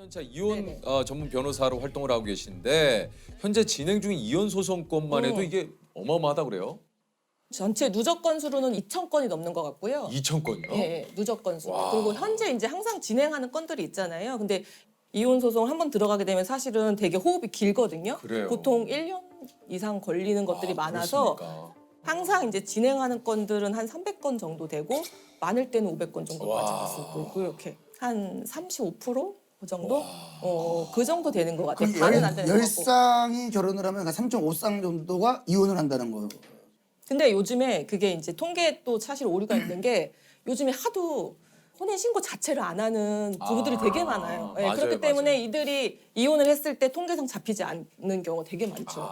4년차 이혼 네네. 전문 변호사로 활동을 하고 계신데 현재 진행 중인 이혼 소송건만 해도 이게 어마어마하다 그래요? 전체 누적 건수로는 2,000건이 넘는 것 같고요. 2,000건이요? 예, 예, 누적 건수. 와. 그리고 현재 이제 항상 진행하는 건들이 있잖아요. 근데 이혼 소송 한번 들어가게 되면 사실은 되게 호흡이 길거든요. 그래요. 보통 1년 이상 걸리는 것들이 많아서 그렇습니까? 항상 이제 진행하는 건들은 한 300건 정도 되고 많을 때는 500건 정도까지 와. 갈 수 있고 이렇게 한 35%? 그 정도? 그 정도 되는 것 같아요. 그럼 반은 안 되는 것 같고. 10쌍이 결혼을 하면 3.5쌍 정도가 이혼을 한다는 거예요. 근데 요즘에 그게 이제 통계에 또 사실 오류가 있는 게 요즘에 하도 혼인 신고 자체를 안 하는 부부들이 되게 많아요. 예, 맞아요, 그렇기 때문에 맞아요. 이들이 이혼을 했을 때 통계상 잡히지 않는 경우가 되게 많죠.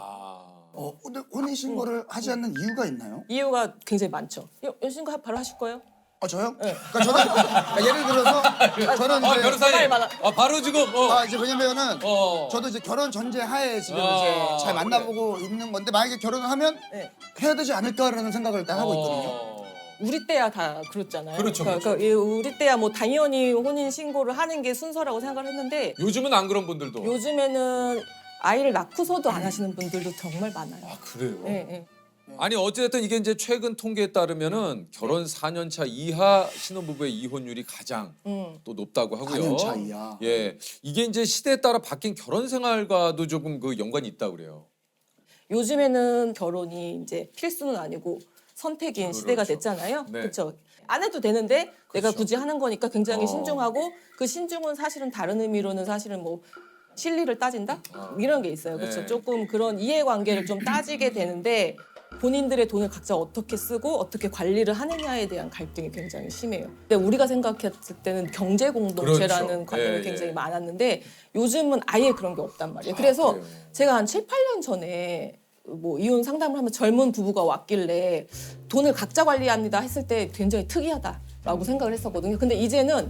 근데 혼인 신고를 하지 않는 이유가 있나요? 이유가 굉장히 많죠. 신고 바로 하실 거예요? 저요? 네. 그러니까 저는 예를 들어서 저는 이제 변호사님 많아. 바로 지금 이제 왜냐면은 저도 이제 결혼 전제 하에 지금 이제 잘 만나보고 있는 건데 만약에 결혼을 하면 네. 해야 되지 않을까라는 생각을 일단 하고 있거든요. 우리 때야 다 그렇잖아요. 그렇죠, 그렇죠. 예, 우리 때야 뭐 당연히 혼인 신고를 하는 게 순서라고 생각을 했는데 요즘은 안 그런 분들도 요즘에는 아이를 낳고서도 안 하시는 분들도 정말 많아요. 그래요? 예, 예. 아니 어쨌든 이게 이제 최근 통계에 따르면은 결혼 4년차 이하 신혼부부의 이혼율이 가장 또 높다고 하고요. 4년차 이하. 예, 이게 이제 시대에 따라 바뀐 결혼 생활과도 조금 그 연관이 있다 그래요. 요즘에는 결혼이 이제 필수는 아니고 선택인 시대가 그렇죠. 됐잖아요. 네. 그렇죠. 안 해도 되는데 내가 그렇죠. 굳이 하는 거니까 굉장히 어. 신중하고 그 신중은 사실은 다른 의미로는 사실은 뭐 실리를 따진다 이런 게 있어요. 그렇죠. 네. 조금 그런 이해관계를 좀 따지게 되는데 본인들의 돈을 각자 어떻게 쓰고 어떻게 관리를 하느냐에 대한 갈등이 굉장히 심해요. 근데 우리가 생각했을 때는 경제 공동체라는 그렇죠. 관념이 예, 굉장히 예. 많았는데 요즘은 아예 그런 게 없단 말이에요. 그래서 그래요? 제가 한 7, 8년 전에 뭐 이혼 상담을 하면 젊은 부부가 왔길래 돈을 각자 관리합니다 했을 때 굉장히 특이하다라고 생각을 했었거든요. 근데 이제는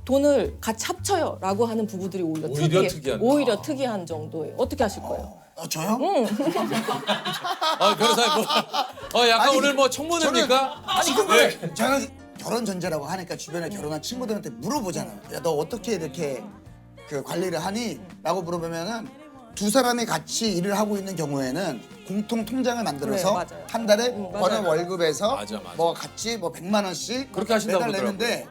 돈을 같이 합쳐요라고 하는 부부들이 오히려 특이한. 오히려 특이한 정도예요. 어떻게 하실 거예요? 저요? 변호사님 약간 아니, 오늘 뭐 청문회입니까? 지금 저는 결혼 전제라고 하니까 주변에 결혼한 친구들한테 물어보잖아요. 야, 너 어떻게 이렇게 그 관리를 하니? 라고 물어보면은 두 사람이 같이 일을 하고 있는 경우에는 공통 통장을 만들어서 네, 맞아요. 한 달에 맞아요. 어느 월급에서 맞아. 뭐 같이 뭐 100만 원씩 그렇게 하신다고 매달 내는데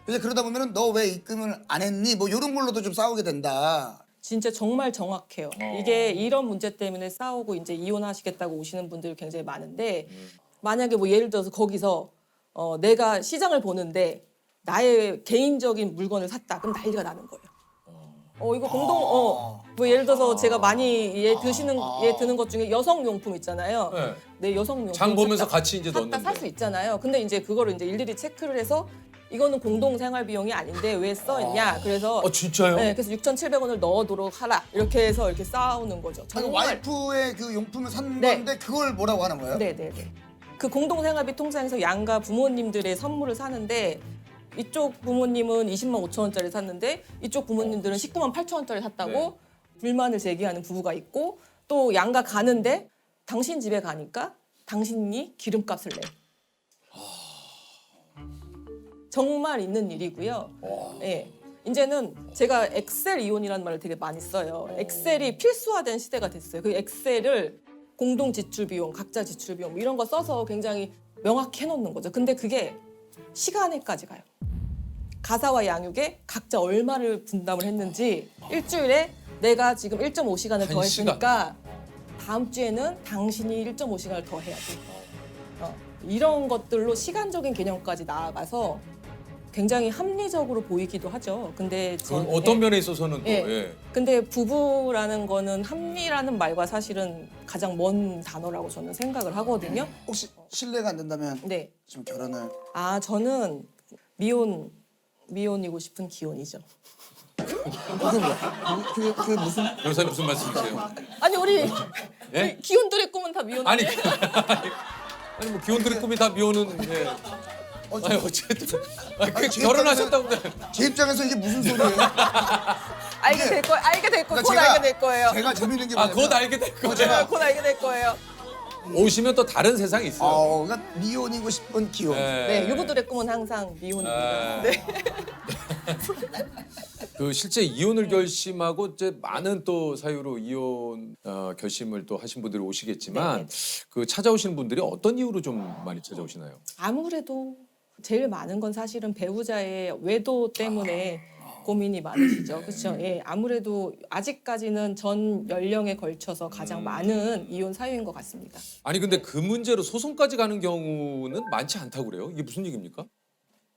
이제 그러다 보면은 너 왜 입금을 안 했니? 뭐 이런 걸로도 좀 싸우게 된다. 진짜 정말 정확해요. 이게 이런 문제 때문에 싸우고 이제 이혼하시겠다고 오시는 분들이 굉장히 많은데 만약에 뭐 예를 들어서 거기서 내가 시장을 보는데 나의 개인적인 물건을 샀다. 그럼 난리가 나는 거예요. 이거 뭐 예를 들어서 제가 많이 드는 것 중에 여성용품 있잖아요. 네. 내 여성용품 장 보면서 샀다- 같이 이제 샀다 넣는데. 살 수 있잖아요. 근데 이제 그거를 이제 일일이 체크를 해서 이거는 공동 생활 비용이 아닌데 왜 써있냐. 그래서 진짜요? 네, 그래서 6,700원을 넣어도록 하라. 이렇게 해서 이렇게 싸우는 거죠. 아니, 정말. 와이프의 그 용품을 산 네. 건데 그걸 뭐라고 하는 거예요? 네네네. 그 공동생활비 통장에서 양가 부모님들의 선물을 사는데 이쪽 부모님은 20만 5천 원짜리 샀는데 이쪽 부모님들은 19만 8천 원짜리 샀다고 네. 불만을 제기하는 부부가 있고 또 양가 가는데 당신 집에 가니까 당신이 기름값을 내. 정말 있는 일이고요. 예. 이제는 제가 엑셀 이혼이라는 말을 되게 많이 써요. 엑셀이 필수화된 시대가 됐어요. 그 엑셀을 공동 지출 비용, 각자 지출 비용 뭐 이런 거 써서 굉장히 명확히 해놓는 거죠. 근데 그게 시간에까지 가요. 가사와 양육에 각자 얼마를 분담을 했는지 일주일에 내가 지금 1.5시간을 더 1시간. 했으니까 다음 주에는 당신이 1.5시간을 더 해야 돼. 이런 것들로 시간적인 개념까지 나아가서 굉장히 합리적으로 보이기도 하죠. 근데 그건 어떤 면에 있어서는 또 예. 근데 부부라는 거는 합리라는 말과 사실은 가장 먼 단어라고 저는 생각을 하거든요. 혹시 실례가 안 된다면 네. 지금 결혼을 저는 미혼이고 싶은 기혼이죠. 그게 뭐야? 그게 무슨 변호사님 무슨 말씀이세요? 아니 우리 예? 기혼들의 꿈은 다 미혼인데. 아니 뭐 기혼들의 꿈이 다 미혼은 아니 어쨌든 제 결혼하셨다고 제 입장에서 이게 무슨 소리예요? 알게 될 거예요. 알게 될 거예요. 그러니까 곧 알게 될 거예요. 제가 재밌는 게 뭐냐면 곧 알게 될 거예요. 곧 알게 될 거예요. 오시면 또 다른 세상이 있어요. 그러니까 미혼이고 싶은 기혼. 네, 유부들의 꿈은 항상 미혼입니다. 네. 네. 그 실제 이혼을 결심하고 이제 많은 또 사유로 이혼 결심을 또 하신 분들이 오시겠지만 그 찾아오시는 분들이 어떤 이유로 좀 많이 찾아오시나요? 아무래도 제일 많은 건 사실은 배우자의 외도 때문에 고민이 많으시죠. 그렇죠? 예, 아무래도 아직까지는 전 연령에 걸쳐서 가장 많은 이혼 사유인 것 같습니다. 아니 근데 그 문제로 소송까지 가는 경우는 많지 않다고 그래요? 이게 무슨 얘기입니까?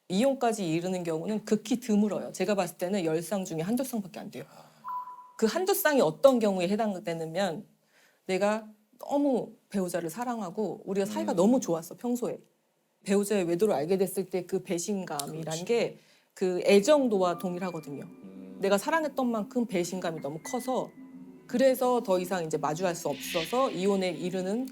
이혼까지 이르는 경우는 극히 드물어요. 제가 봤을 때는 10쌍 중에 한두 쌍밖에 안 돼요. 그 한두 쌍이 어떤 경우에 해당되냐면 내가 너무 배우자를 사랑하고 우리가 사이가 너무 좋았어, 평소에. 배우자의 외도를 알게 됐을 때 그 배신감이란 게 그 애정도와 동일하거든요. 내가 사랑했던 만큼 배신감이 너무 커서 그래서 더 이상 이제 마주할 수 없어서 이혼에 이르는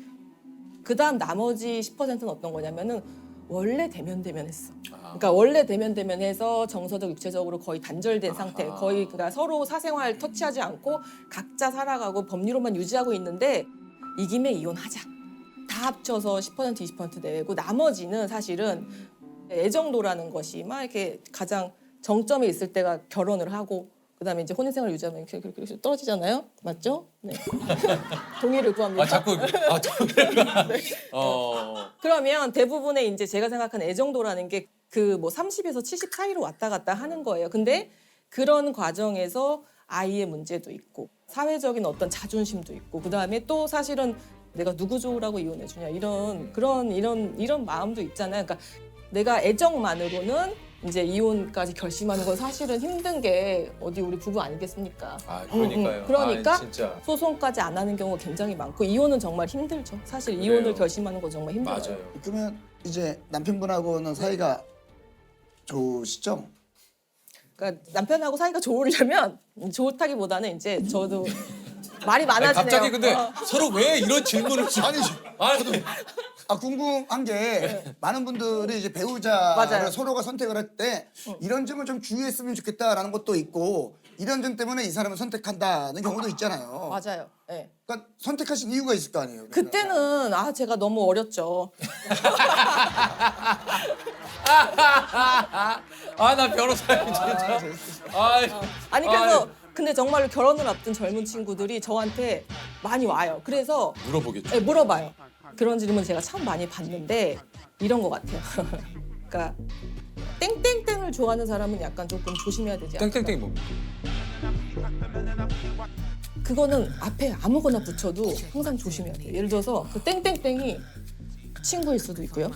그다음 나머지 10%는 어떤 거냐면은 원래 대면대면했어. 그러니까 원래 대면대면해서 정서적 육체적으로 거의 단절된 상태. 거의 그러니까 서로 사생활 터치하지 않고 각자 살아가고 법리로만 유지하고 있는데 이 김에 이혼하자. 다 합쳐서 10% 20% 내외고 나머지는 사실은 애정도라는 것이 막 이렇게 가장 정점에 있을 때가 결혼을 하고 그다음에 이제 혼인생활 유지하면 이렇게 떨어지잖아요. 맞죠? 네. 동의를 구합니다. 자꾸 그러면 대부분의 이제 제가 생각하는 애정도라는 게 그 뭐 30에서 70 사이로 왔다 갔다 하는 거예요. 근데 그런 과정에서 아이의 문제도 있고 사회적인 어떤 자존심도 있고 그다음에 또 사실은 내가 누구 좋으라고 이혼해 주냐 이런 마음도 있잖아요. 그러니까 내가 애정만으로는 이제 이혼까지 결심하는 건 사실은 힘든 게 어디 우리 부부 아니겠습니까? 그러니까요. 그러니까 진짜. 소송까지 안 하는 경우가 굉장히 많고 이혼은 정말 힘들죠. 사실 그래요. 이혼을 결심하는 건 정말 힘들어요. 맞아요. 그러면 이제 남편분하고는 사이가 좋으시죠? 그러니까 남편하고 사이가 좋으려면 좋다기보다는 이제 저도 말이 아니, 많아지네요. 갑자기 근데 서로 왜 이런 질문을 궁금한 게 많은 분들이 이제 배우자를 맞아요. 서로가 선택을 할 때 이런 점을 좀 주의했으면 좋겠다라는 것도 있고 이런 점 때문에 이 사람을 선택한다는 경우도 있잖아요. 맞아요. 네. 그러니까 선택하신 이유가 있을 거 아니에요. 그때는 제가 너무 어렸죠. 나 변호사님 진짜. 아니 그래서 근데 정말로 결혼을 앞둔 젊은 친구들이 저한테 많이 와요. 그래서 물어보겠죠. 네, 물어봐요. 그런 질문 제가 참 많이 받는데 이런 것 같아요. 그러니까 땡땡땡을 좋아하는 사람은 약간 조금 조심해야 되지 않을까? 땡땡땡이 뭡니까? 그거는 앞에 아무거나 붙여도 항상 조심해야 돼요. 예를 들어서 그 땡땡땡이 친구일 수도 있고요.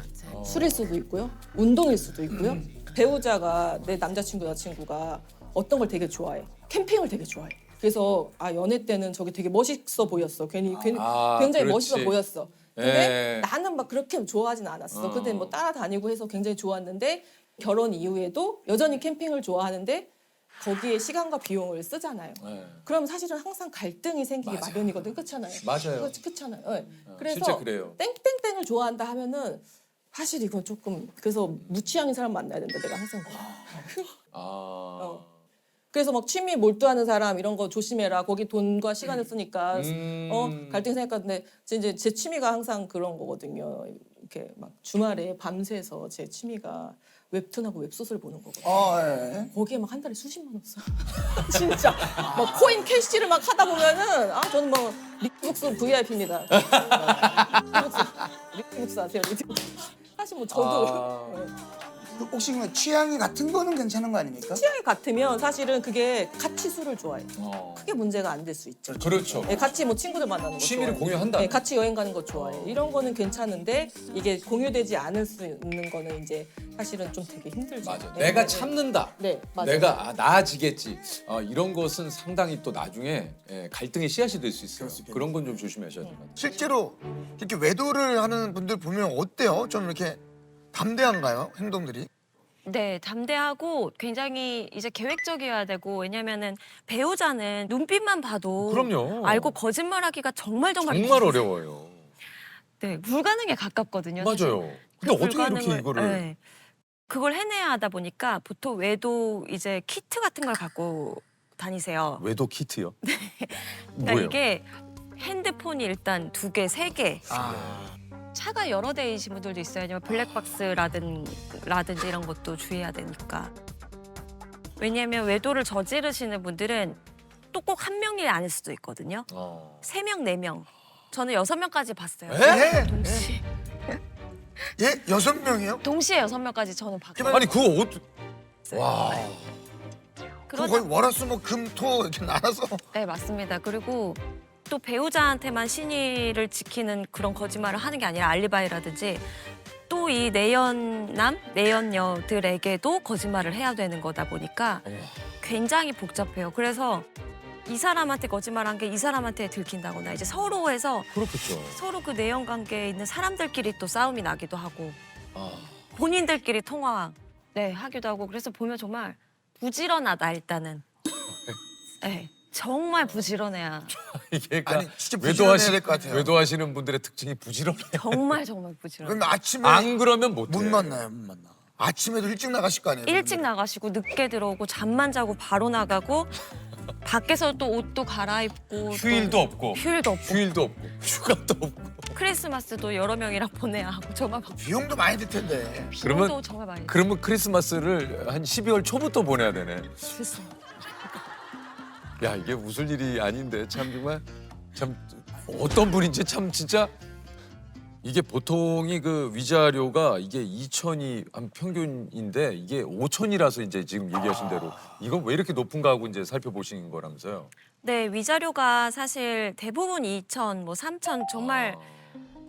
술일 수도 있고요. 운동일 수도 있고요. 배우자가 내 남자친구 여자친구가 어떤 걸 되게 좋아해. 캠핑을 되게 좋아해. 그래서 연애 때는 저게 되게 멋있어 보였어. 굉장히 그렇지. 멋있어 보였어. 근데 예. 나는 막 그렇게 좋아하진 않았어. 근데 뭐 따라다니고 해서 굉장히 좋았는데 결혼 이후에도 여전히 캠핑을 좋아하는데 거기에 시간과 비용을 쓰잖아요. 네. 그럼 사실은 항상 갈등이 생기기 맞아요. 마련이거든. 그렇잖아요. 맞아요. 그렇잖아요. 네. 실제 그래서 그래요. 땡땡땡을 좋아한다 하면은 사실 이건 조금 그래서 무취향인 사람 만나야 된다. 내가 항상 그래. 그래서 막 취미 몰두하는 사람 이런 거 조심해라. 거기 돈과 시간을 쓰니까 갈등 생각하는데 이제 제 취미가 항상 그런 거거든요. 이렇게 막 주말에 밤새서 제 취미가 웹툰하고 웹소설 보는 거거든요. 예. 거기에 막 한 달에 수십만 원 써. 진짜 막 코인 캐시를 막 하다 보면은 저는 뭐 리티북스 VIP입니다. 리티북스 아세요? 리티북스. 사실 뭐 저도 혹시 그러면 취향이 같은 거는 괜찮은 거 아닙니까? 취향이 같으면 사실은 그게 같이 술을 좋아해요. 크게 문제가 안 될 수 있죠. 그렇죠. 네, 같이 뭐 친구들 만나는 거 취미를 좋아해요. 공유한다. 네, 같이 여행 가는 거 좋아해요. 이런 거는 괜찮은데 이게 공유되지 않을 수 있는 거는 이제 사실은 좀 되게 힘들죠. 맞아. 네, 내가 네. 참는다. 네, 맞아요. 내가 나아지겠지. 이런 것은 상당히 또 나중에 갈등의 씨앗이 될 수 있어요. 그런 건 좀 조심하셔야 돼요. 실제로 이렇게 외도를 하는 분들 보면 어때요? 좀 이렇게 담대한가요? 행동들이? 네, 담대하고 굉장히 이제 계획적이어야 되고 왜냐면은 배우자는 눈빛만 봐도 그럼요. 알고 거짓말하기가 정말 어려워요. 네, 불가능에 가깝거든요. 사실. 맞아요. 그 근데 어떻게 불가능을- 이렇게 이거를 네. 그걸 해내야 하다 보니까 보통 외도 이제 키트 같은 걸 갖고 다니세요. 외도 키트요? 그러니까 이게 핸드폰이 일단 2개, 3개. 차가 여러 대이신 분들도 있어요. 아니면 블랙박스라든지 이런 것도 주의해야 되니까. 왜냐하면 외도를 저지르시는 분들은 또 꼭 한 명이 아닐 수도 있거든요. 어. 3명, 4명. 저는 6명까지 봤어요. 예? 동시에. 예? 6명이요? 동시에 6명까지 저는 봤거든요. 아니 그거 와. 그거 거의 월화수목금토 이렇게 나눠서. 네, 맞습니다. 그리고 또 배우자한테만 신의를 지키는 그런 거짓말을 하는 게 아니라 알리바이라든지 또 이 내연남, 내연녀들에게도 거짓말을 해야 되는 거다 보니까 굉장히 복잡해요. 그래서 이 사람한테 거짓말한 게 이 사람한테 들킨다거나 이제 서로 해서 그렇겠죠. 서로 그 내연 관계에 있는 사람들끼리 또 싸움이 나기도 하고 아. 본인들끼리 통화 하기도 하고 그래서 보면 정말 부지런하다 일단은. 네, 정말 부지런해야. 이게 아니, 진짜 부지런해야 될것 같아요. 외도하시는 분들의 특징이 부지런해. 정말 부지런해. 그럼 아침에 안 그러면 못 못 해. 만나요, 못 만나. 아침에도 일찍 나가실 거 아니에요? 일찍 나가시고 늦게 들어오고 잠만 자고 바로 나가고 밖에서 또 옷도 갈아입고 휴일도 또 없고. 휴일도 없고 휴일도 없고. 휴가도 없고. 크리스마스도 여러 명이랑 보내야 하고 정말 막 비용도 많이 들 텐데. 그러면- 비용도 정말 많이 그러면 크리스마스를 한 12월 초부터 보내야 되네. 들었어요. 야 이게 웃을 일이 아닌데 참 정말 참 어떤 분인지 참 진짜 이게 보통이 그 위자료가 이게 2천이 한 평균인데 이게 5천이라서 이제 지금 얘기하신 대로 이건 왜 이렇게 높은가 하고 이제 살펴보신 거라면서요. 네, 위자료가 사실 대부분 2천, 뭐 3천 정말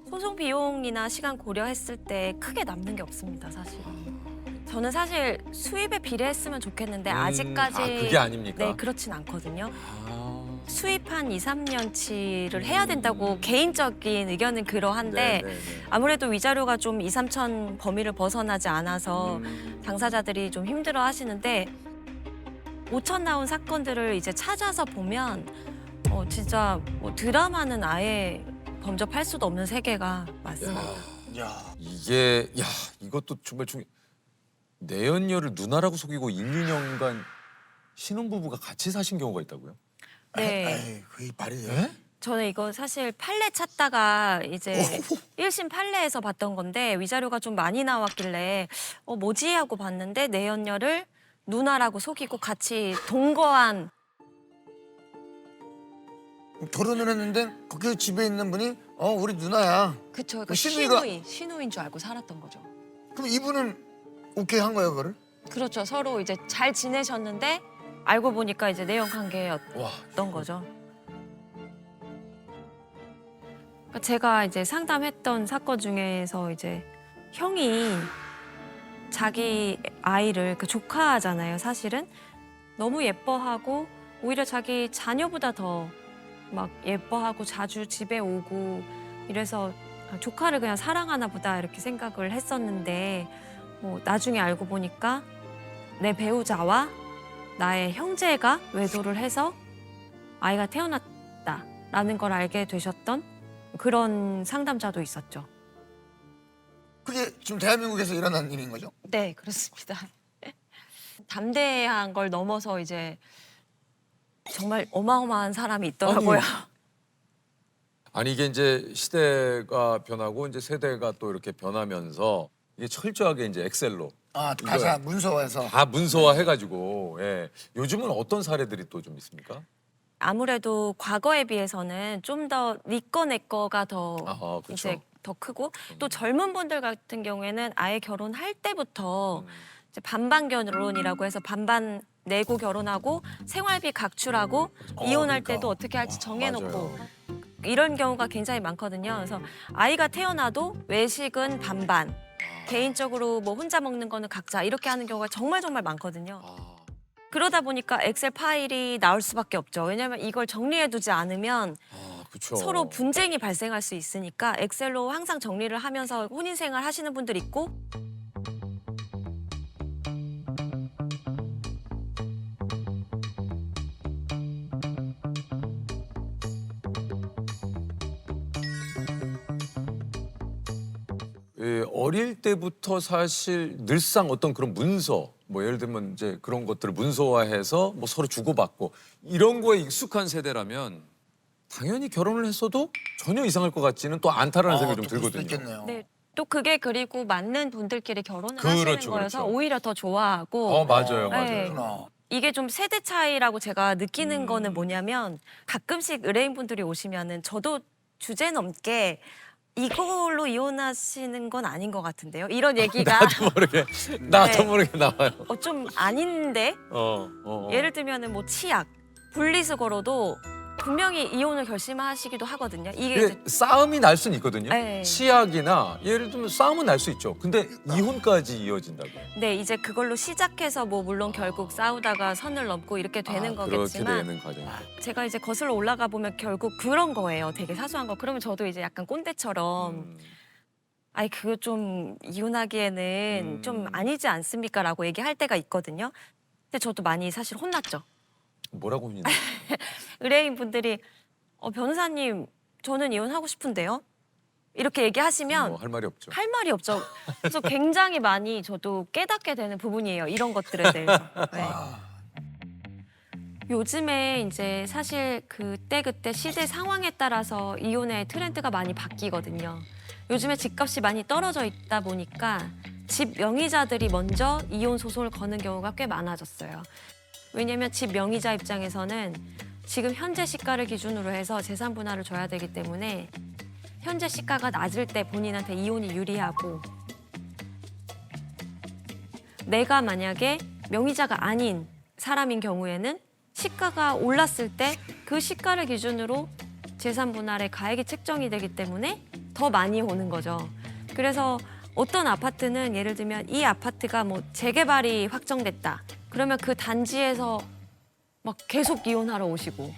소송 비용이나 시간 고려했을 때 크게 남는 게 없습니다, 사실. 저는 사실 수입에 비례했으면 좋겠는데 아직까지 그게 아닙니까? 네, 그렇진 않거든요. 아. 수입 한 2, 3년치를 해야 된다고 개인적인 의견은 그러한데 네. 아무래도 위자료가 좀 2, 3천 범위를 벗어나지 않아서 당사자들이 좀 힘들어 하시는데 5천 나온 사건들을 이제 찾아서 보면 진짜 뭐 드라마는 아예 범접할 수도 없는 세계가 맞습니다. 야. 이게 야 이것도 정말 내연녀를 누나라고 속이고 1, 2년간 신혼부부가 같이 사신 경우가 있다고요? 네. 에이, 그게 말이 돼요? 에? 저는 이거 사실 판례 찾다가 이제 1심 판례에서 봤던 건데 위자료가 좀 많이 나왔길래 뭐지 하고 봤는데 내연녀를 누나라고 속이고 같이 동거한 결혼을 했는데 그 집에 있는 분이 우리 누나야. 그쵸 그 신우이가- 신우인 줄 알고 살았던 거죠. 그럼 이분은 오케이 한 거예요, 그거를? 그렇죠. 서로 이제 잘 지내셨는데 알고 보니까 이제 내연 관계였던 와. 거죠. 그러니까 제가 이제 상담했던 사건 중에서 이제 형이 자기 아이를 그 조카잖아요, 사실은 너무 예뻐하고 오히려 자기 자녀보다 더 막 예뻐하고 자주 집에 오고 이래서 조카를 그냥 사랑하나 보다 이렇게 생각을 했었는데 뭐 나중에 알고 보니까 내 배우자와 나의 형제가 외도를 해서 아이가 태어났다라는 걸 알게 되셨던 그런 상담자도 있었죠. 그게 지금 대한민국에서 일어난 일인 거죠? 네, 그렇습니다. 담대한 걸 넘어서 이제 정말 어마어마한 사람이 있더라고요. 아니 이게 이제 시대가 변하고 이제 세대가 또 이렇게 변하면서 이게 철저하게 이제 엑셀로 가사 문서화해서. 다 문서화 해가지고 요즘은 어떤 사례들이 또 좀 있습니까? 아무래도 과거에 비해서는 좀 더 네 거 내 거가 더 아하, 그쵸. 이제 더 크고 또 젊은 분들 같은 경우에는 아예 결혼할 때부터 이제 반반 결혼이라고 해서 반반 내고 결혼하고 생활비 각출하고 이혼할 그러니까. 때도 어떻게 할지 정해놓고 맞아요. 이런 경우가 굉장히 많거든요. 그래서 아이가 태어나도 외식은 반반, 개인적으로 뭐 혼자 먹는 거는 각자 이렇게 하는 경우가 정말 많거든요. 그러다 보니까 엑셀 파일이 나올 수밖에 없죠. 왜냐하면 이걸 정리해두지 않으면 그렇죠. 서로 분쟁이 발생할 수 있으니까 엑셀로 항상 정리를 하면서 혼인 생활 하시는 분들 있고 어릴 때부터 사실 늘상 어떤 그런 문서 뭐 예를 들면 이제 그런 것들을 문서화해서 뭐 서로 주고받고 이런 거에 익숙한 세대라면 당연히 결혼을 했어도 전혀 이상할 것 같지는 또 않다라는 생각이 좀 또 그럴 수도 들거든요. 있겠네요. 네, 또 그게 그리고 맞는 분들끼리 결혼을 하시는 그렇죠, 거여서 그렇죠. 오히려 더 좋아하고 맞아요, 네. 그렇구나. 이게 좀 세대 차이라고 제가 느끼는 거는 뭐냐면 가끔씩 의뢰인분들이 오시면은 저도 주제 넘게 이걸로 이혼하시는 건 아닌 것 같은데요. 이런 얘기가 나도 네. 모르게 나와요. 좀 아닌데 예를 들면은 뭐 치약, 분리수거로도 분명히 이혼을 결심하시기도 하거든요. 이게 이게 이제 싸움이 날 수는 있거든요. 네. 치약이나 예를 들면 싸움은 날 수 있죠. 근데 이혼까지 이어진다고. 네, 이제 그걸로 시작해서 뭐 물론 결국 싸우다가 선을 넘고 이렇게 되는 그렇게 거겠지만 되는 과정이. 제가 이제 거슬러 올라가 보면 결국 그런 거예요. 되게 사소한 거. 그러면 저도 이제 약간 꼰대처럼 아니 그거 좀 이혼하기에는 좀 아니지 않습니까라고 얘기할 때가 있거든요. 근데 저도 많이 사실 혼났죠. 뭐라고 혼이 의뢰인 분들이 변호사님 저는 이혼하고 싶은데요. 이렇게 얘기하시면 할 말이 없죠. 할 말이 없죠. 그래서 굉장히 많이 저도 깨닫게 되는 부분이에요. 이런 것들에 대해서. 네. 요즘에 이제 사실 그때 시대 상황에 따라서 이혼의 트렌드가 많이 바뀌거든요. 요즘에 집값이 많이 떨어져 있다 보니까 집 명의자들이 먼저 이혼 소송을 거는 경우가 꽤 많아졌어요. 왜냐하면 집 명의자 입장에서는 지금 현재 시가를 기준으로 해서 재산 분할을 줘야 되기 때문에 현재 시가가 낮을 때 본인한테 이혼이 유리하고 내가 만약에 명의자가 아닌 사람인 경우에는 시가가 올랐을 때 그 시가를 기준으로 재산 분할의 가액이 책정이 되기 때문에 더 많이 오는 거죠. 그래서 어떤 아파트는 예를 들면 이 아파트가 뭐 재개발이 확정됐다. 그러면 그 단지에서 막 계속 이혼하러 오시고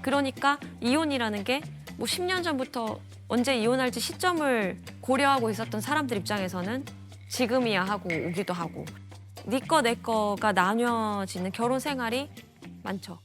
그러니까 이혼이라는 게 뭐 10년 전부터 언제 이혼할지 시점을 고려하고 있었던 사람들 입장에서는 지금이야 하고 오기도 하고 네 거 내 거가 나뉘어지는 결혼 생활이 많죠.